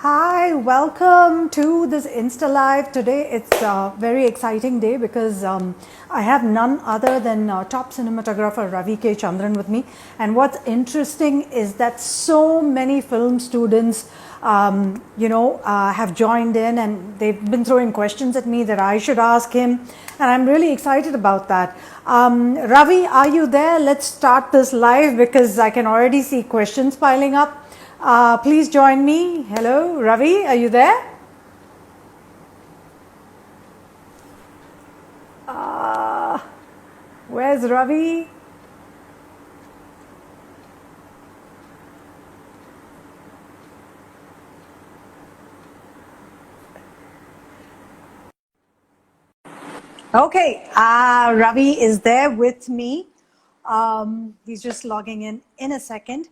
Hi, welcome to this Insta Live. Today it's a very exciting day because I have none other than top cinematographer Ravi K Chandran with me. And what's interesting is that so many film students, have joined in and they've been throwing questions at me that I should ask him. And I'm really excited about that. Ravi, are you there? Let's start this live because I can already see questions piling up. Please join me. Hello, Ravi, are you there? Uh, where's Ravi? Okay, Ravi is there with me. He's just logging in a second.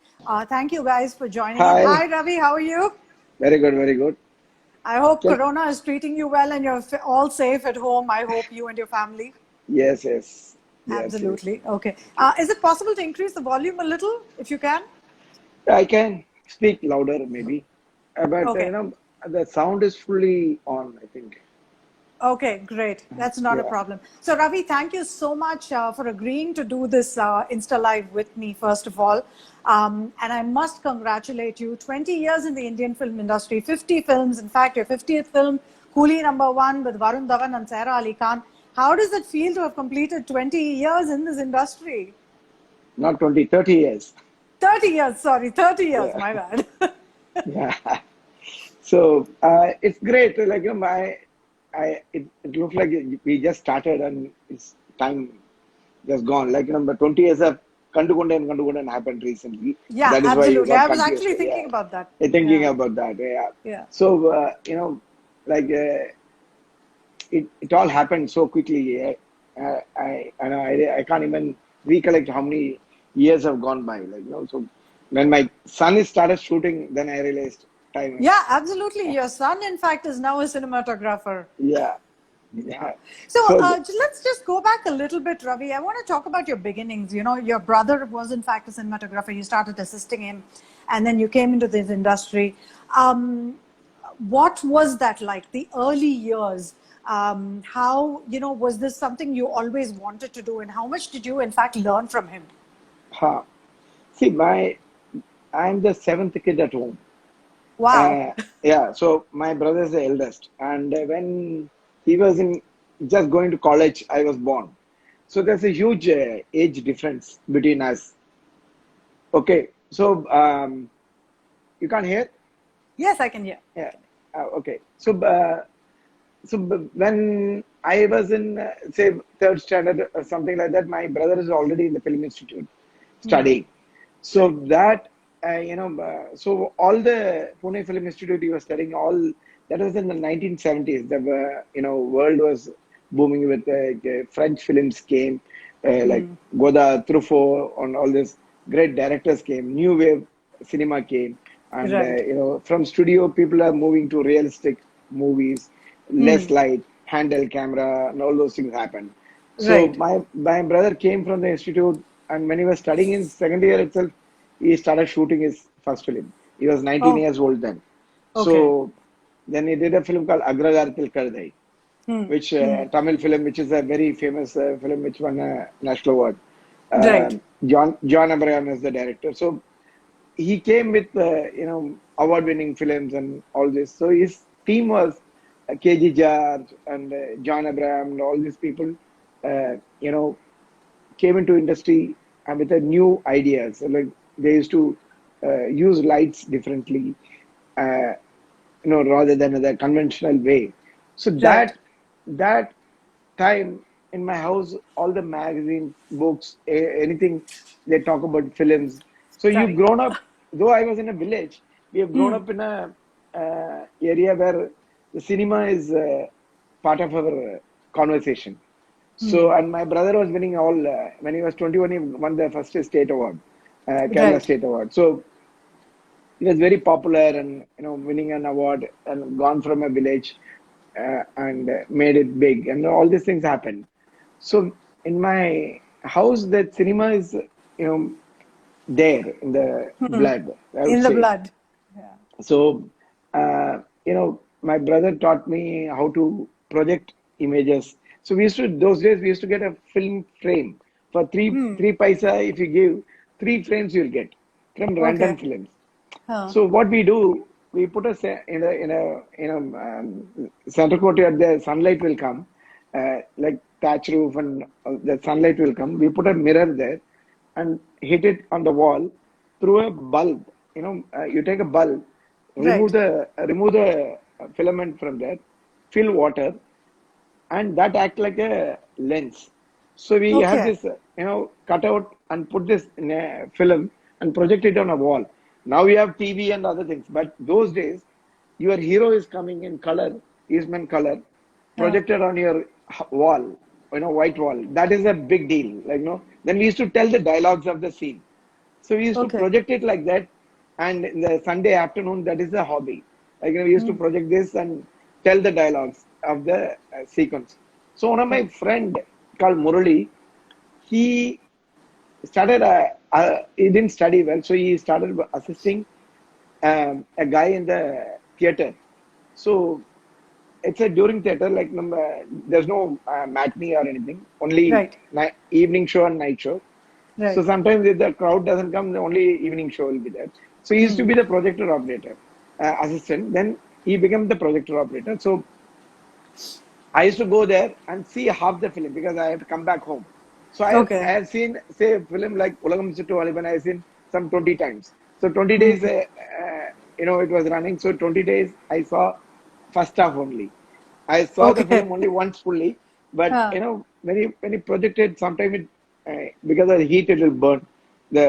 Thank you guys for joining in. Hi, Hi, Ravi, how are you? very good, very good. I hope Just, Corona is treating you well and you're all safe at home. I hope you and your family. yes, yes, yes, yes. Absolutely. Okay. Is it possible to increase the volume a little if you can? I can speak louder, maybe, but Okay. the sound is fully on, I think. Okay, great. That's not a Yeah. problem. So, Ravi, thank you so much for agreeing to do this Insta Live with me, first of all. And I must congratulate you. 20 years in the Indian film industry, 50 films. In fact, your 50th film, Coolie Number One, with Varun Dhawan and Sarah Ali Khan. How does it feel to have completed 20 years in this industry? Not 20, 30 years. 30 years, sorry, 30 years, Yeah, my bad. yeah. So it's great. Like, it looks like we just started and it's time just gone. Like, but 20 years of Kandukundan happened recently. Yeah, That is why you absolutely. got I was confused. actually Yeah. thinking about that. You're thinking Yeah, about that. Yeah. yeah. So, like, it all happened so quickly. I can't even recollect how many years have gone by. So when my son is started shooting, then I realized time Yeah, is, absolutely. Your son, in fact, is now a cinematographer. yeah, Yeah. yeah. So So, let's just go back a little bit, Ravi. I want to talk about your beginnings. You know, your brother was, in fact, a cinematographer. You started assisting him, and then you came into this industry. Um, what was that like, the early years? How, was this something you always wanted to do, and how much did you, in fact, learn from him? huh. See, I'm the seventh kid at home. Wow. Uh, yeah, so my brother is the eldest, and when he was in just going to college, I was born. So there's a huge age difference between us. Okay, so you can't hear? Yes, I can hear. I Yeah. can. Okay. So when I was in say third standard or something like that, my brother is already in the film institute studying. So Right. that so all the Pune Film Institute he was studying all that was in the 1970s. The world was booming with French films came like Godard, Truffaut, and all these great directors came. New wave cinema came, and Right. from studio people are moving to realistic movies, less light, handheld camera, and all those things happened. So Right. my brother came from the institute, and when he was studying in second year itself, he started shooting his first film. He was 19 Oh, years old then. okay. So then he did a film called Agragarthil Kardai, which Tamil film, which is a very famous film, which won a national award. Right. John Abraham is the director. So he came with award-winning films and all this. So his team was KG George and John Abraham and all these people. Uh, you know, came into industry and with a new ideas. So, like they used to use lights differently, uh, rather than the conventional way. So Right. that time in my house, all the magazines, books, anything they talk about films. So you Correct. grown up. Though I was in a village, we have grown up in a area where the cinema is part of our conversation. So, and my brother was winning all, when he was 21, he won the first state award, Kerala Right. State Award. So, he was very popular and, winning an award and gone from a village and made it big. And all these things happened. So, in my house, the cinema is, there in the blood, I would In the say. blood. Yeah. So, my brother taught me how to project images. So those days we used to get a film frame for three paisa. If you give 3 frames, you'll get from random Okay. films. Huh. So what we do, we put center courtyard. The sunlight will come, like thatch roof, and the sunlight will come. We put a mirror there, and hit it on the wall through a bulb. You take a bulb, remove Right. the filament from there, fill water, and that act like a lens. So we have Okay. this, cut out and put this in a film and project it on a wall. Now we have TV and other things, but those days, your hero is coming in color, Eastman color, Huh. projected on your wall, white wall. That is a big deal. Then we used to tell the dialogues of the scene. So we used to Okay. project it like that. And in the Sunday afternoon, that is a hobby. We used to project this and tell the dialogues of the sequence. So one of my friend called Murali, he started, he didn't study well. So he started assisting a guy in the theater. So it's a during theater, there's no matinee or anything, only Right. evening show and night show. So Right. sometimes if the crowd doesn't come, the only evening show will be there. So he used to be the projector operator, assistant. Then he became the projector operator. So I used to go there and see half the film because I have to come back home. So I Okay. have seen, say, a film like Ulagam Chittu Valiban, I have seen some 20 times. So 20 days, Hmm. it was running. So 20 days, I saw first half only. I saw the Okay. film only once fully, but Huh. when you projected, sometimes because of the heat, it will burn the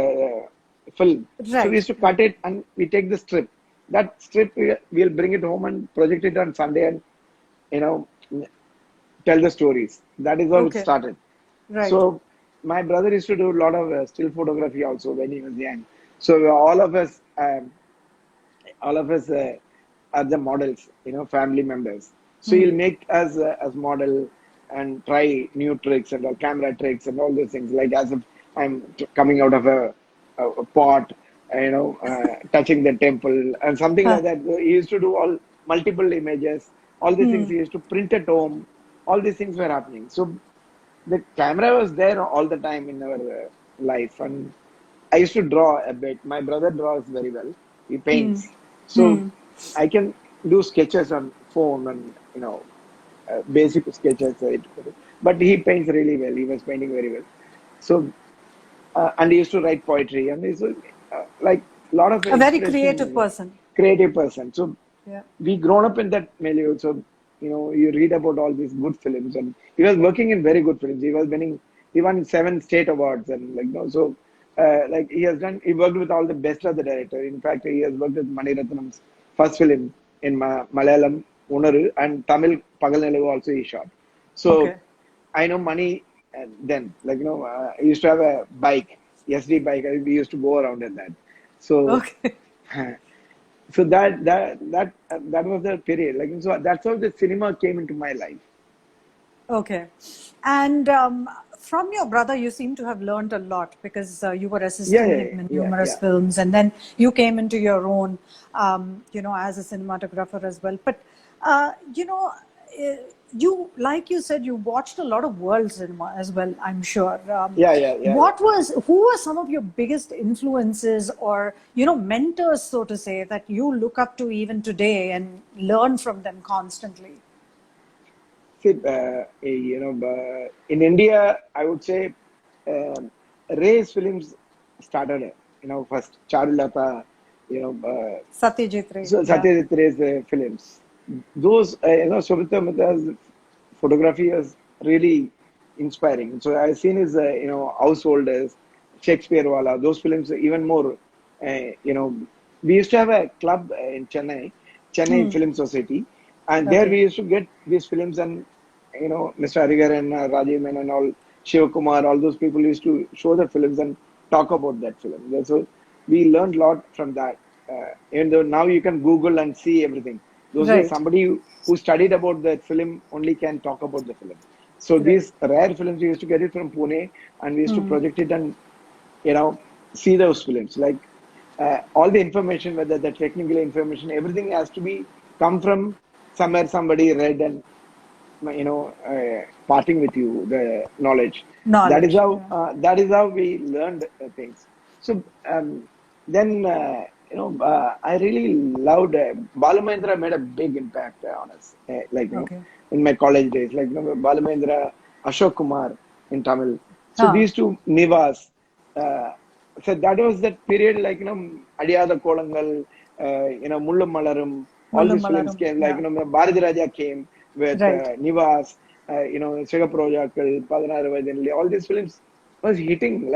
film. So we Right. used to cut Right. it and we take the strip. That strip we'll bring it home and project it on Sunday, and you know tell the stories. That is how it Okay. started. Right. So my brother used to do a lot of still photography also when he was young. So all of us are the models, family members. So he'll make us as model and try new tricks and all camera tricks and all those things. Like as if I'm coming out of a pot, touching the temple and something Huh. like that. He used to do all multiple images. All these things he used to print at home. All these things were happening. So the camera was there all the time in our life, and I used to draw a bit. My brother draws very well. He paints, so I can do sketches on phone and basic sketches. But he paints really well. He was painting very well. So and he used to write poetry, and he's like a lot of A very creative inspiration, person. creative person. So Yeah. we grown up in that milieu. So you read about all these good films, and he was working in very good films. He won 7 state awards, and so he worked with all the best of the director. In fact, he has worked with Mani Ratnam's first film in Malayalam, Unaru, and Tamil Pagal Nelu also he shot. So Okay. I know Mani then, I used to have a bike, SD bike. We used to go around in that. So Okay. so that was the period. So that's how the cinema came into my life. Okay. And from your brother, you seem to have learned a lot because you were Yeah, assisting yeah, him in yeah, numerous yeah. films, and then you came into your own, as a cinematographer as well. But uh, you know, uh, like you said, you watched a lot of world cinema as well. I'm sure. Yeah, yeah, yeah, yeah. Who were some of your biggest influences or mentors, so to say, that you look up to even today and learn from them constantly? See, in India, I would say Ray's films started, first Charulata, you know, Satyajit Ray, so yeah. Satyajit Ray's films. Those, Sobhita Mehta's photography was really inspiring. So I've seen his, Householders, Shakespeare Wala, those films are even more, we used to have a club in Chennai Film Society, and there Okay. we used to get these films, and Mr. Arigar and Rajiv Menon and all, Shiv Kumar, all those people used to show the films and talk about that film. So we learned a lot from that. Even though now you can Google and see everything. Those days, Right. somebody who studied about that film only can talk about the film. So Right. these rare films, we used to get it from Pune, and we used to project it and, see those films. Like all the information, whether the technical information, everything has to be come from somewhere somebody read and parting with you the knowledge. Knowledge. Yeah. That is how we learned things. So then I really loved Balu Mahendra made a big impact on us. Okay. In my college days, Balu Mahendra, Ashok Kumar in Tamil. So Huh. these two Nivas. So that was that period, Adiyada Kolangal, Mullum Malarum, all Mullum these films Malarum. came, Yeah. Bharati Raja came with Right. Nivas, Sigaprojakal, Padanaru Vajanli, all these films was hitting,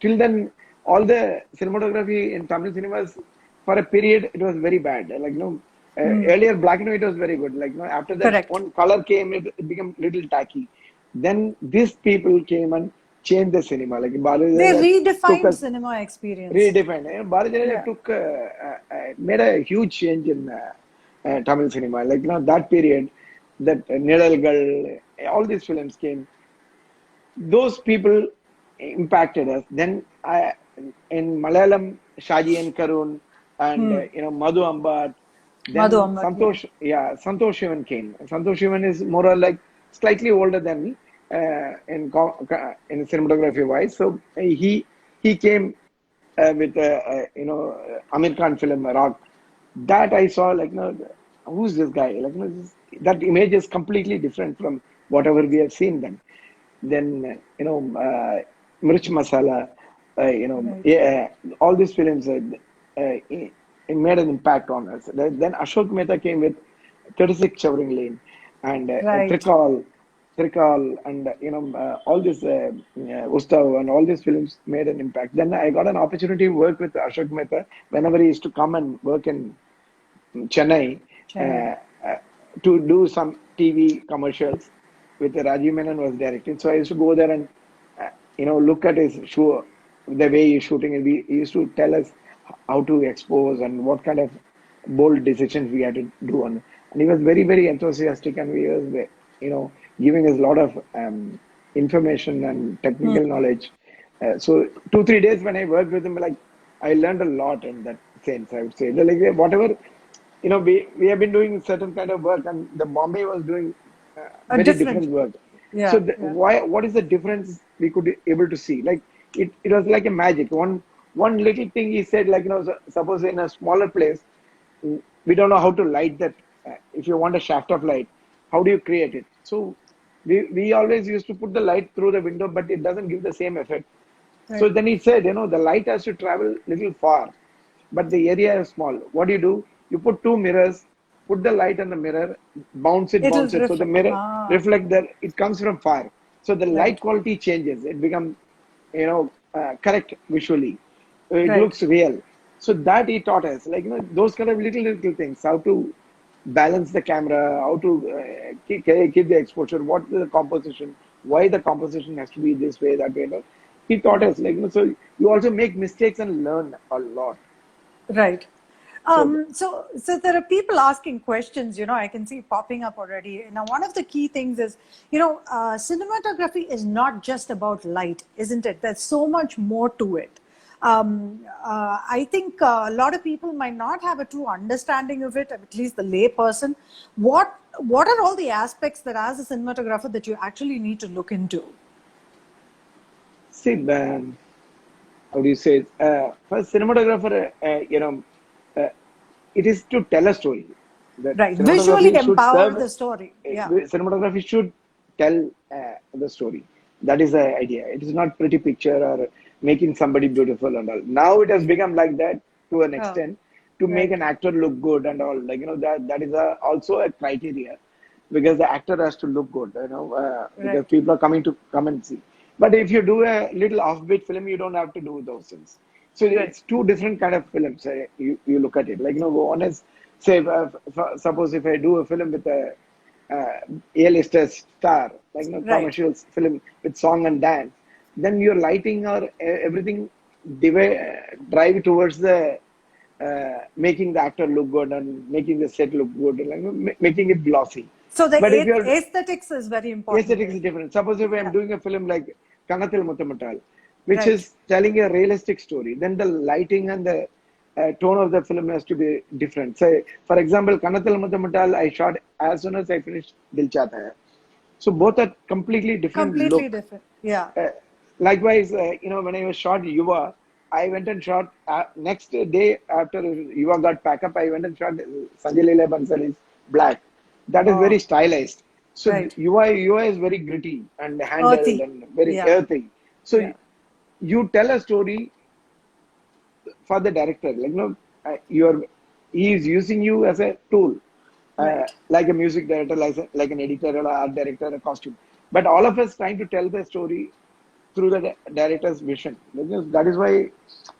till then, all the cinematography in Tamil cinemas, for a period, it was very bad. Earlier black and white was very good. After that, Correct. one color came, it became little tacky. Then these people came and changed the cinema. Like They Bharati took redefined us cinema experience. redefined. Bharati Yeah. took made a huge change in Tamil cinema. That period, that Nidalgal, all these films came. Those people impacted us. Then in Malayalam, Shaji and Karun and Madhu Ambat. Madhu Then Ambat. Yeah. Santosh Shivan came. Santosh Shivan is more or like slightly older than me in cinematography wise. So he came with Aamir Khan film Rock. That I saw who's this guy? That image is completely different from whatever we have seen then. Then Mirch Masala, Right. yeah, all these films it made an impact on us. Then Ashok Mehta came with 36 Chovering Lane and Right. Trikal, and all these Ustav and all these films made an impact. Then I got an opportunity to work with Ashok Mehta whenever he used to come and work in Chennai Chennai. uh, uh, to do some TV commercials with Rajiv Menon was directing. So I used to go there and look at his show, the way he's shooting it. He used to tell us how to expose and what kind of bold decisions we had to do on. And he was very, very enthusiastic, and he was, giving us a lot of information and technical knowledge. So 2 3 days when I worked with him, I learned a lot in that sense. I would say whatever we have been doing certain kind of work, and the Bombay was doing A very different. different work. So Yeah. Yeah. what is the difference we could be able to see? It was like a magic. One little thing he said, suppose in a smaller place, we don't know how to light that. If you want a shaft of light, how do you create it? So we always used to put the light through the window, but it doesn't give the same effect. So Right. then he said, the light has to travel little far, but the area is small. What do? You put two mirrors, put the light on the mirror, It'll bounce it. So the reflect. mirror Ah. reflect that it comes from far. So the light Right. quality changes. It becomes, correct visually. It Right. looks real. So that he taught us, those kind of little things, how to balance the camera, how to keep the exposure, what is the composition, why the composition has to be this way, that way. He taught Right. us, so you also make mistakes and learn a lot. Right. So So there are people asking questions, I can see popping up already. Now, one of the key things is, cinematography is not just about light, isn't it? There's so much more to it. I think a lot of people might not have a true understanding of it, at least the lay person. What are all the aspects that, as a cinematographer, that you actually need to look into? see, how do you say it? For a cinematographer, uh, it is to tell a story. That Right. Visually cinematography should empower serve. the story. Yeah. Cinematography should tell the story. That is the idea. It is not pretty picture or making somebody beautiful and all. Now it has become like that to an Oh, extent to make right. an actor look good and all. That is also a criteria because the actor has to look good. Because Right. people are coming to come and see. But if you do a little offbeat film, you don't have to do those things. So Right. it's two different kind of films. You look at it. One is say, suppose if I do a film with a A-lister star, Right. commercials film with song and dance, then your lighting or everything drive towards the making the actor look good and making the set look good, making it glossy. So the But if you're aesthetics is very important aesthetics there. is different. Suppose if I'm Yeah. doing a film like Kanathil Muttamattal, which Right. is telling a realistic story. Then the lighting and the tone of the film has to be different. So, for example, Kanatal Muthamutal, I shot as soon as I finished Dil Chahta Hai. So both are completely different Completely look. different. Yeah. Uh, Likewise, when I was shot Yuva, I went and shot next day after Yuva got packed up. I went and shot Sanjay Leela Bhansali's Black. That is very Oh, stylized. So right. Yuva is very gritty and handled Earthy. and very Yeah. earthy. So Yeah. you tell a story for the director. He is using you as a tool, Right. like a music director, like an editor, or art director, a costume. But all of us trying to tell the story through the director's vision. Because that is why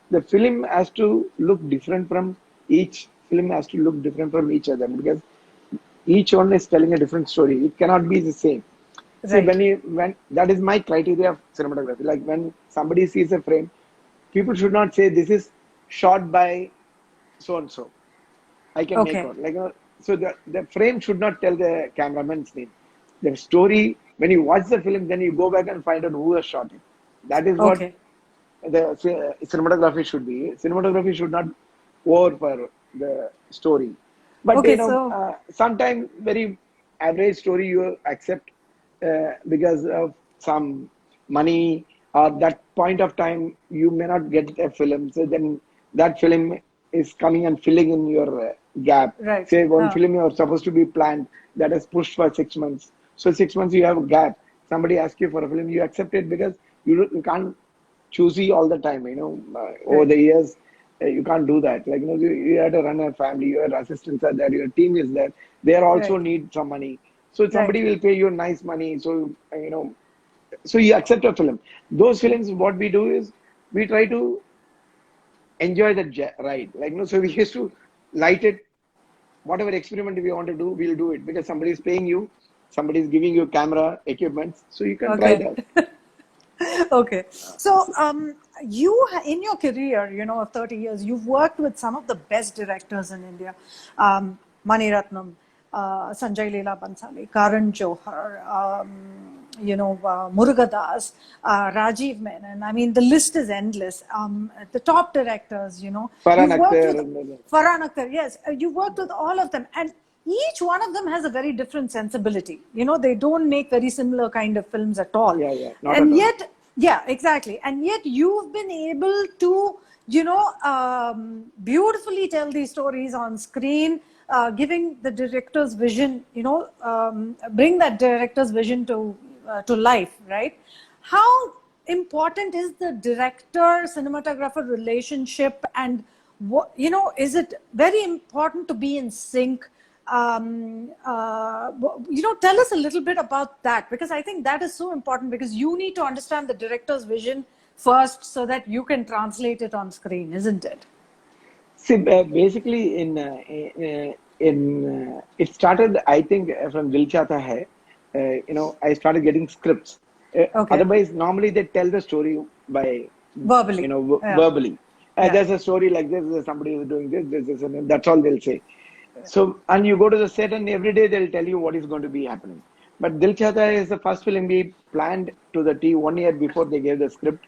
the film has to look different from each film has to look different from each other, because each one is telling a different story. It cannot be the same. See, Right. when that is my criteria of cinematography. Like when somebody sees a frame, people should not say this is shot by so and so. I can make Okay. out. So the frame should not tell the cameraman's name. The story, when you watch the film, then you go back and find out who has shot it. That is what Okay. the cinematography should be. Cinematography should not over the story. But Okay. So, sometimes very average story you accept because of some money or that point of time you may not get a film. So then that film is coming and filling in your gap. right. Say one film you are supposed to be planned that is pushed for 6 months. So 6 months you have a gap. Somebody asks you for a film, you accept it because you can't choosy all the time. Over Right. the years, you can't do that. You have to run a family. Your assistants are there. Your team is there. They are also Right. need some money. So Right. somebody will pay you nice money. So so you accept a film. Those films, what we do is we try to enjoy the ride. So we used to light it. Whatever experiment we want to do, we'll do it because somebody is paying you. Somebody is giving you camera equipment, so you can try Okay. that. Okay. So, in your career, of 30 years, you've worked with some of the best directors in India. Mani Ratnam, Sanjay Leela Bhansali, Karan Johar, Murugadoss, Rajiv Menon. I mean, the list is endless. The top directors, Farhan you've worked Akhtar with and Farhan Akhtar, yes, you worked with all of them. And each one of them has a very different sensibility. They don't make very similar kind of films at all. yeah, not at And all. yet, yeah, exactly. And yet you've been able to, beautifully tell these stories on screen, giving the director's vision, bring that director's vision to life, right? How important is the director cinematographer relationship, and what, is it very important to be in sync? Tell us a little bit about that, because I think that is so important, because you need to understand the director's vision first so that you can translate it on screen, isn't it? See, basically, it started, I think, from Dil Chahta Hai. I started getting scripts. Okay. Otherwise, normally they tell the story by, Verbally. Yeah. verbally. Yeah. There's a story like this. Somebody is doing this, and that's all they'll say. So, and you go to the set, and every day they'll tell you what is going to be happening. But Dil Chahta Hai is the first film we planned to the T 1 year before they gave the script.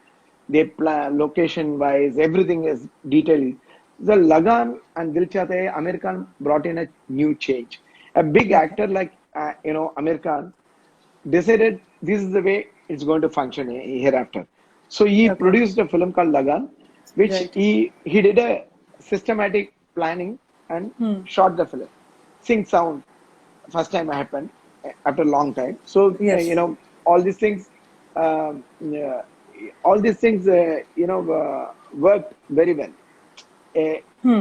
They plan location wise, everything is detailed. The Lagan and Dil Chahta Hai, Aamir Khan brought in a new change. A big Okay. actor like Aamir Khan decided this is the way it's going to function hereafter. So he Okay. produced a film called Lagan, which Right. he did a systematic planning and shot the film. Sync sound, first time happened after a long time. So Yes. all these things, yeah, all these things, worked very well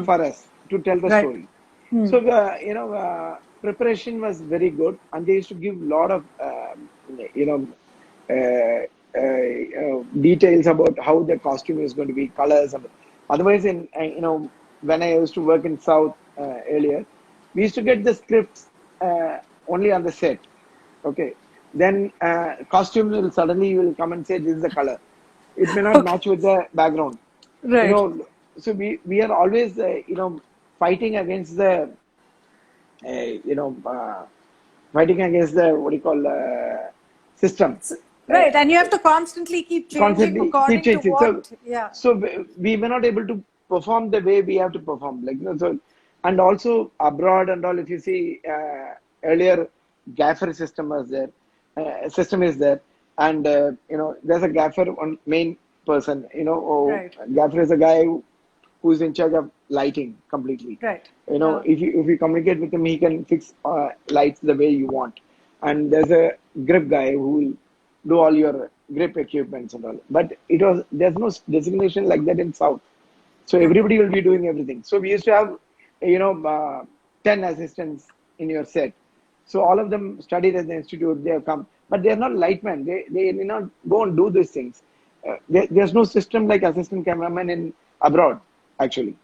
for us to tell the Right. story. So the preparation was very good, and they used to give a lot of you know details about how the costume is going to be, colors. And otherwise, when I used to work in South earlier, we used to get the scripts only on the set. Okay, then costume will suddenly you will come and say this is the color. It may not Okay. match with the background. You Right. know, so we are always fighting against the uh, you know uh, fighting against the what do you call system. Right, and you have to constantly keep changing constantly keep according to changing. So, what, yeah. so we were not able to perform the way we have to perform. Like, you know, so, and also abroad and all, if you see earlier, gaffer system is there, and you know, there's a gaffer, one main person. You know, Right, gaffer is a guy who's in charge of lighting completely. right. You know, if you communicate with him, he can fix lights the way you want. And there's a grip guy who will do all your grip equipments and all. But there's no designation like that in South. So Okay, everybody will be doing everything. So we used to have, you know, 10 assistants in your set. So all of them studied at the institute. They have come, but they are not lightmen. They may not go and do these things. There's no system like assistant cameraman in abroad. Actually,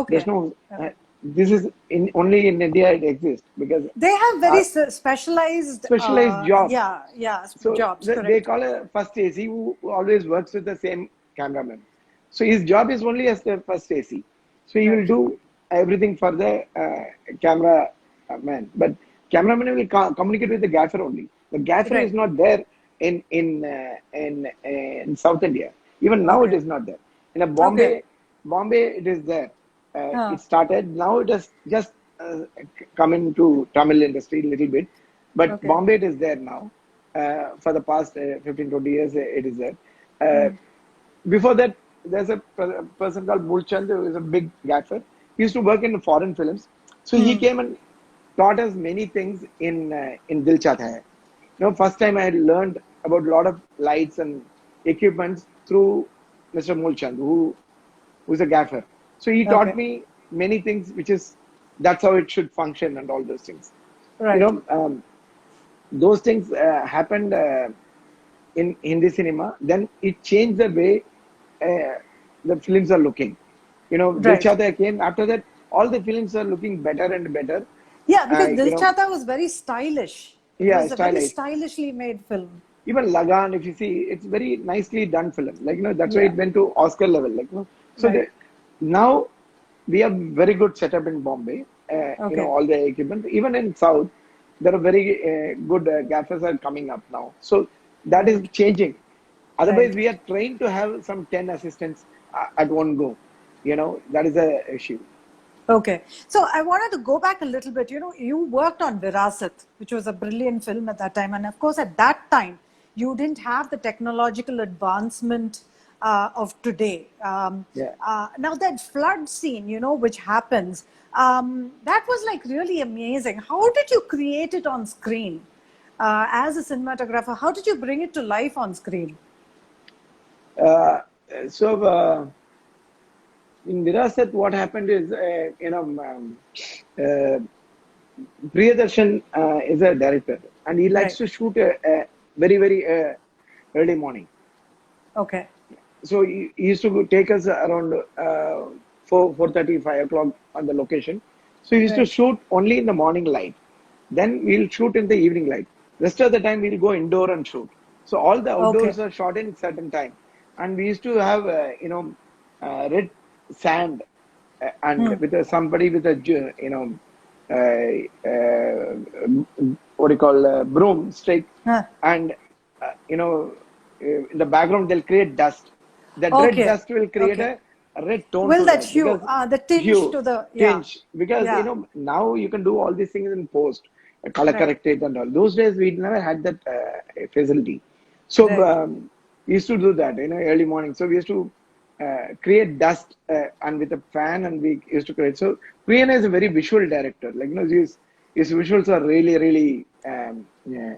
there's okay, no. okay. This is only in India it exists because They have very our specialized, specialized jobs. yeah, yeah, So jobs, they correct. call a first AC who always works with the same cameraman. So his job is only as the first AC. So he will Right, do everything for the camera man. But cameraman will communicate with the gaffer only. The gaffer is right. not there in South India. Even now it Okay, is not there. In a okay. Bombay it is there. Huh. It started. Now it has just come into Tamil industry a little bit. But Okay. Bombay it is there now. For the past 15, 20 years, it is there. Uh, Hmm. Before that, there's a person called Mulchand who is a big gaffer. He used to work in foreign films. So he Hmm. came and taught us many things in Dil Chahta Hai. You know, first time I had learned about a lot of lights and equipments through Mr. Mulchand, who's a gaffer. So he taught Okay. me many things, which is that's how it should function and all those things. You Right. know, those things happened in Hindi cinema. Then it changed the way the films are looking. You know, Dil Right. Chahta Hai came after that. All the films are looking better and better. Yeah, because You Dil know, Chahta was very stylish. It yeah, was a very stylized. stylishly made film. Even Lagan, if you see, it's very nicely done film. Like, you know, that's why Yeah. it went to Oscar level. Like, you know, so Right. now we have very good setup in Bombay. You know, Okay. all the equipment. Even in South, there are very good gaffers are coming up now. So that is Right. changing. Otherwise, Right. we are trained to have some 10 assistants at one go. You know, that is a issue. Okay. So I wanted to go back a little bit. You know, you worked on Virasat, which was a brilliant film at that time. And of course, at that time, you didn't have the technological advancement of today. Yeah. Now, that flood scene, you know, which happens, that was like really amazing. How did you create it on screen? As a cinematographer, how did you bring it to life on screen? Uh, so, in Virasat, what happened is, uh, Priyadarshan is a director and he likes Right. to shoot very, very early morning. Okay. So he used to take us around 4:30, 5 o'clock on the location. So he used to Right. shoot only in the morning light. Then we'll shoot in the evening light. Rest of the time we'll go indoor and shoot. So all the Okay. outdoors are shot in certain time. And we used to have, red sand and Hmm. with somebody with a, what do you call, broomstick, Huh. and in the background they'll create dust. That red Okay. dust will create Okay. a red tone Will to that that hue, because the tinge hue, to the, yeah, tinge. Because yeah, now you can do all these things in post, color right, correct it and all. Those days we never had that facility. So right, we used to do that, early morning. So we used to create dust and with a fan, and we used to create. So Priyan is a very visual director. Like, his visuals are really, really yeah,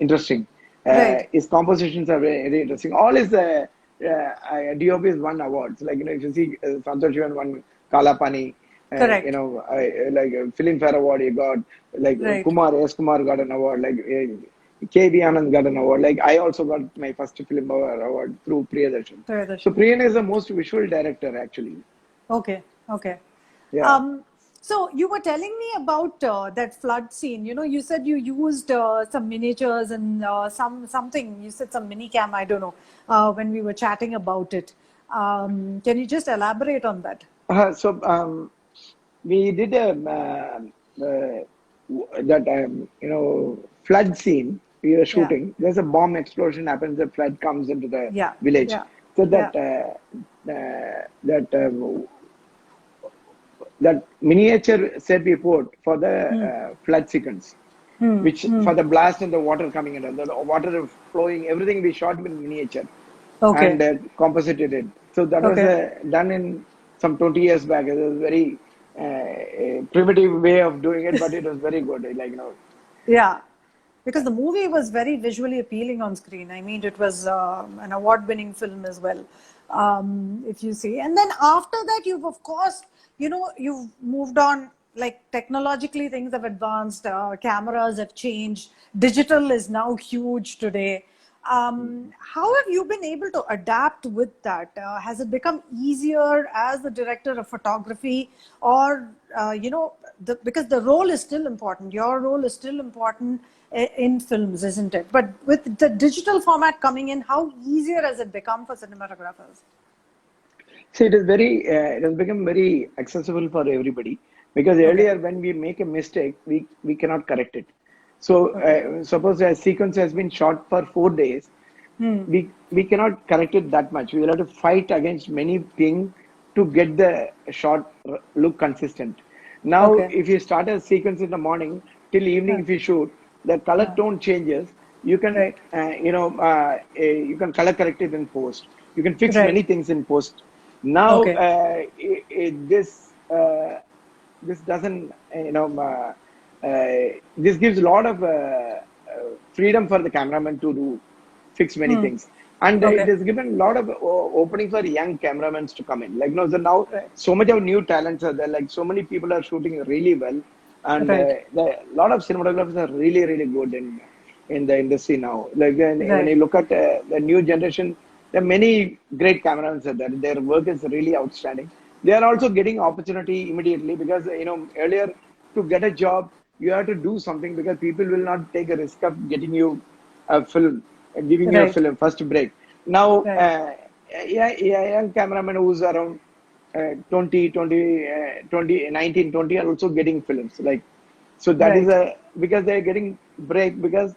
interesting. right. His compositions are very, very interesting. All his DOP is won awards. Like, if you see Santosh Shivan won Kala Pani, Correct. like a Filmfare Award he got, like Right. Kumar got an award, like KB Anand got an award. Like, I also got my first film award through Priyadarshan. So Priyadarshini. Priyan is the most visual director actually. Okay. Okay. Yeah. Um, so you were telling me about that flood scene. You know, you said you used some miniatures and something. You said some mini cam. I don't know. When we were chatting about it, can you just elaborate on that? So we did a that flood scene. we were Yeah. shooting. There's a bomb explosion happens. The flood comes into the Yeah. village. Yeah. So Yeah. that miniature set we put for the flood sequence, which for the blast and the water coming in, the water flowing, everything we shot with miniature Okay. and composited it. So that was Okay. done in some 20 years back. It was very primitive way of doing it, but it was very good. Like, Yeah, because the movie was very visually appealing on screen. I mean, it was an award-winning film as well, if you see. And then after that, you've of course, you've moved on. Like technologically, things have advanced. Cameras have changed. Digital is now huge today. How have you been able to adapt with that? Has it become easier as the director of photography, or because the role is still important, your role is still important in films, isn't it? But with the digital format coming in, how easier has it become for cinematographers? so it has become very accessible for everybody, because Okay. earlier when we make a mistake, we cannot correct it. So Okay. suppose a sequence has been shot for 4 days, we cannot correct it that much. We will have to fight against many things to get the shot look consistent. Now, Okay. if you start a sequence in the morning till evening, Huh. if you shoot, the color Huh. tone changes. You can, Right. you can color correct it in post. You can fix Right. many things in post. Now, Okay. this doesn't, this gives a lot of freedom for the cameraman to do fix many things, and it Okay. has given a lot of opening for young cameramen to come in. Like, so now Right. so much of new talents are there. Like, so many people are shooting really well, and Right. a lot of cinematographers are really really good in the industry now. Like, when Right. you look at the new generation, there are many great cameramans are there. Their work is really outstanding. They are also getting opportunity immediately, because earlier, to get a job you have to do something, because people will not take a risk of getting you a film, giving you a Right. film first break. Now, Right. yeah, yeah, young cameraman who's around 20, 20, 20, 19, 20 are also getting films. Like, so that is Right. because they're getting break, because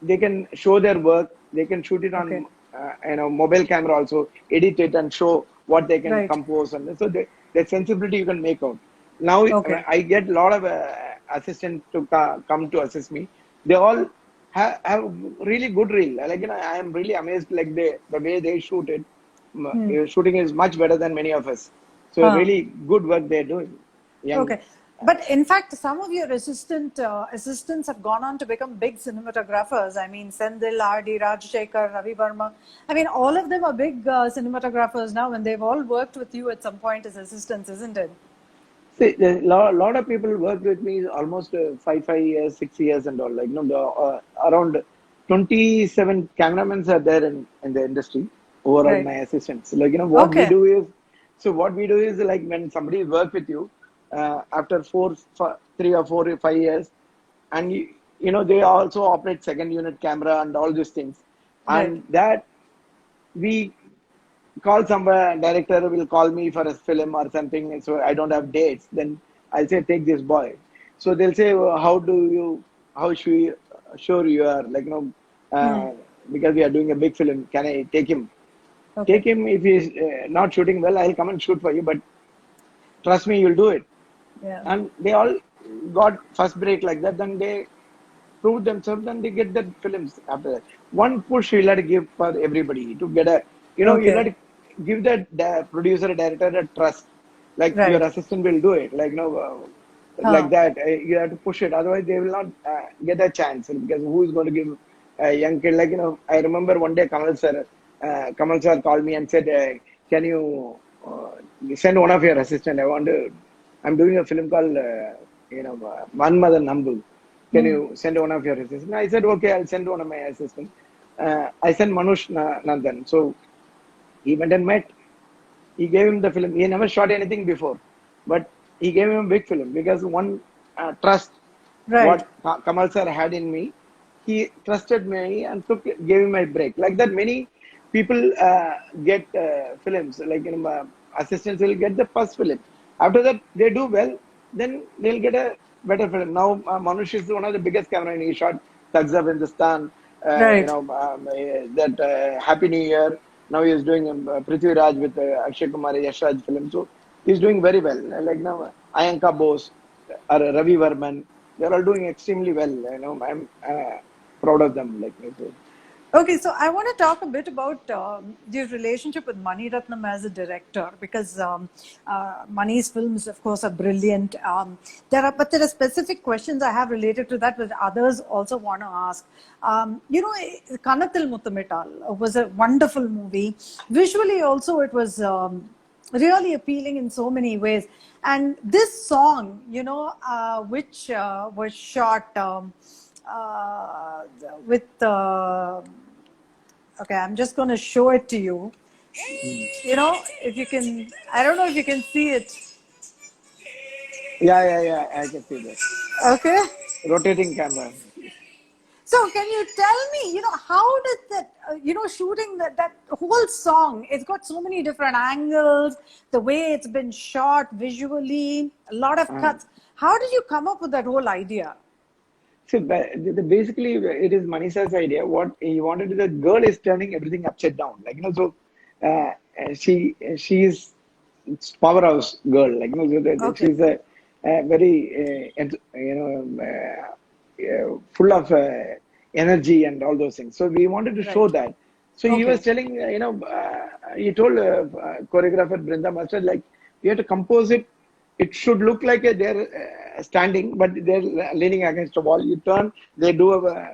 they can show their work. They can shoot it Okay. on mobile camera also, edit it and show what they can Right. compose, and so the sensibility you can make out. Now Okay. I get a lot of assistants to come to assist me. They all have really good reel. Like, I am really amazed. Like, the way they shoot it, shooting is much better than many of us. So Huh. really good work they're doing. Young. Okay. But in fact, some of your assistants have gone on to become big cinematographers. I mean, Sendil, R.D. Rajshekhar, Ravi Verma. I mean, all of them are big cinematographers now, and they've all worked with you at some point as assistants, isn't it? See, a lot of people work with me almost 5 years, 6 years, and all. Like, around 27 cameramen are there in the industry. Overall, Right. my assistants. Like, Okay. what we do is, like, when somebody work with you, after 3 or 4 or 5 years, and they also operate second unit camera and all these things, Right. and that we call some director will call me for a film or something, so I don't have dates, then I'll say, take this boy. So they'll say, well, how sure you are, like, uh, because we are doing a big film, can I Okay. take him? If he's not shooting well, I'll come and shoot for you, but trust me, you'll do it. Yeah. And they all got first break like that. Then they prove themselves, then they get the films after that. One push you'll have to give for everybody to get you'll have Okay. to give the producer, director a trust. Like, your Right. assistant will do it. Like, like Huh. that. You have to push it. Otherwise, they will not get a chance. Because who is going to give a young kid? Like, I remember one day Kamal sir called me and said, can you send one of your assistant? I'm doing a film called, One Mother Nambu. Can you send one of your assistants? I said, okay, I'll send one of my assistants. I sent Manush Nandan. So he went and met. He gave him the film. He never shot anything before, but he gave him a big film, because one trust Right. what Kamal sir had in me. He trusted me and gave him a break. Like that, many people get films. Like, assistants will get the first film. After that, they do well, then they'll get a better film. Now, Manush is one of the biggest cameramen. He shot Thugs of Hindustan, Right. that Happy New Year. Now he is doing Prithvi Raj with Akshay Kumar, Yash Raj film. So he's doing very well. Like now, Ayanka Bose, Ravi Varman, they're all doing extremely well. I'm proud of them. So. Okay, so I want to talk a bit about your relationship with Mani Ratnam as a director, because Mani's films, of course, are brilliant. But there are specific questions I have related to that, which others also want to ask. Kanathil Muttamital was a wonderful movie. Visually, also, it was really appealing in so many ways. And this song, which was shot. Uh, with okay, I'm just going to show it to you. Mm. If you can, I don't know if you can see it. Yeah. I can see that. Okay. Rotating camera. So can you tell me, how did that, shooting that whole song, it's got so many different angles, the way it's been shot visually, a lot of Uh, cuts. How did you come up with that whole idea? So basically, it is Manisha's idea. What he wanted is the girl is turning everything upside down. So she is powerhouse girl. Okay. She's a very full of energy and all those things. So we wanted to show Right. that. So he was Okay. telling, he told choreographer Brinda Master, like, you have to compose it. It should look like they're standing, but they're leaning against a wall. You turn, they do a,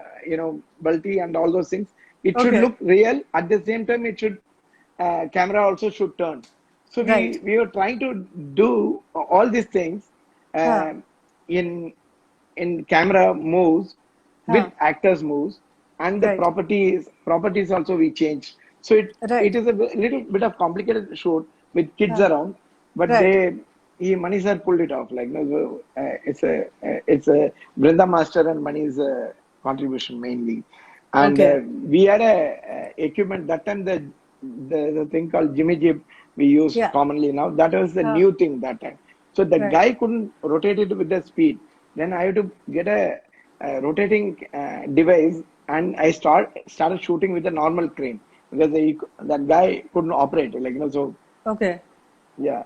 bulty and all those things. It should Okay. look real. At the same time, it should, camera also should turn. So Right. we were trying to do all these things Huh. um, in camera moves with Huh. actors moves, and the Right. properties also we changed. So it Right. is a little bit of complicated shoot with kids Huh. around, but Right. Mani sir pulled it off. It's a Brinda Master and Mani's contribution mainly. And Okay. we had a equipment that time, the thing called Jimmy Jib we use Yeah. commonly now. That was the new thing that time. So the Right. guy couldn't rotate it with the speed. Then I had to get a rotating device, and I started shooting with a normal crane because that guy couldn't operate. So Okay. yeah.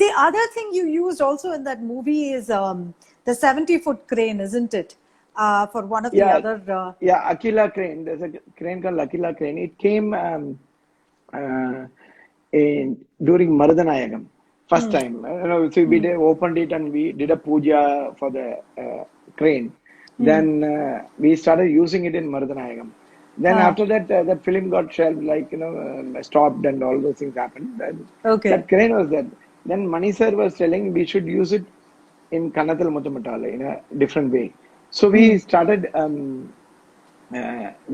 The other thing you used also in that movie is the 70-foot crane, isn't it? For one of the Yeah, other. yeah, Aquila crane. There's a crane called Aquila crane. It came uh, during Maradanayagam, first time. So opened it and we did a puja for the crane. Then we started using it in Maradanayagam. Then Uh, after that, that film got shelved, stopped and all those things happened. That okay. crane was there. Then Mani sir was telling we should use it in Kanathal Muttamatala in a different way. So we started,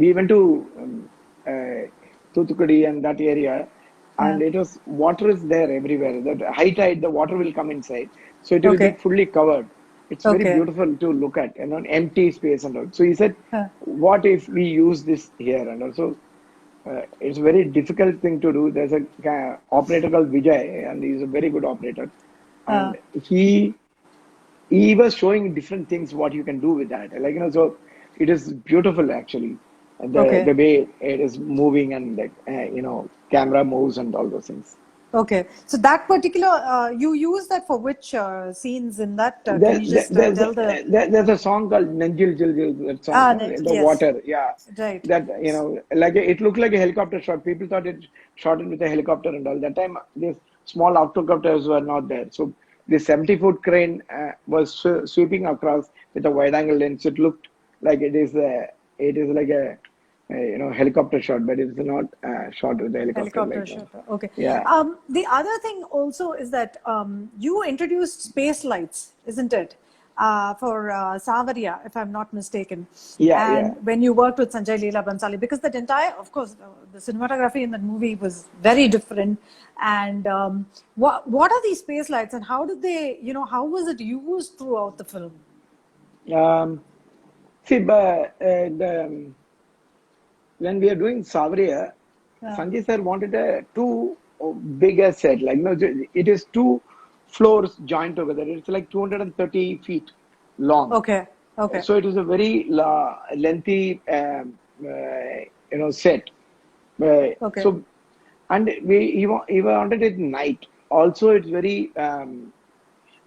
we went to Thuthukudi and that area, Uh, and it was water is there everywhere. That high tide, the water will come inside, so it will be okay. fully covered. It's very Okay. beautiful to look at, and an empty space and all. So he said, Uh, "What if we use this here?" And also, it's a very difficult thing to do. There's a operator called Vijay, and he's a very good operator, uh, and he was showing different things what you can do with that. So it is beautiful actually, okay. the way it is moving and camera moves and all those things. Okay. So that particular, you use that for which scenes in that? Can There, you there, just there's tell the. there's a song called Nanjil Jil Jil, that song, no? The Yes. water, yeah. Right. That, like it looked like a helicopter shot. People thought it shot it with a helicopter and all. That time, these small octocopters were not there. So the 70-foot crane was sweeping across with a wide-angle lens. It looked like it is like a helicopter shot, but it's not shot with a helicopter Helicopter like that. shot. Okay. Yeah, The other thing also is that you introduced space lights, isn't it? For Savaria, if I'm not mistaken. yeah. And when you worked with Sanjay Leela Bhansali, because that entire, of course, the cinematography in that movie was very different. And what are these space lights, and how did they, how was it used throughout the film? See, but when we are doing Savriya, Yeah. Sanjay sir wanted a too bigger set. It is two floors joined together. It's like 230 feet long. Okay. Okay. So it was a very lengthy, set. Okay. So, and we wanted it night. Also, it's very,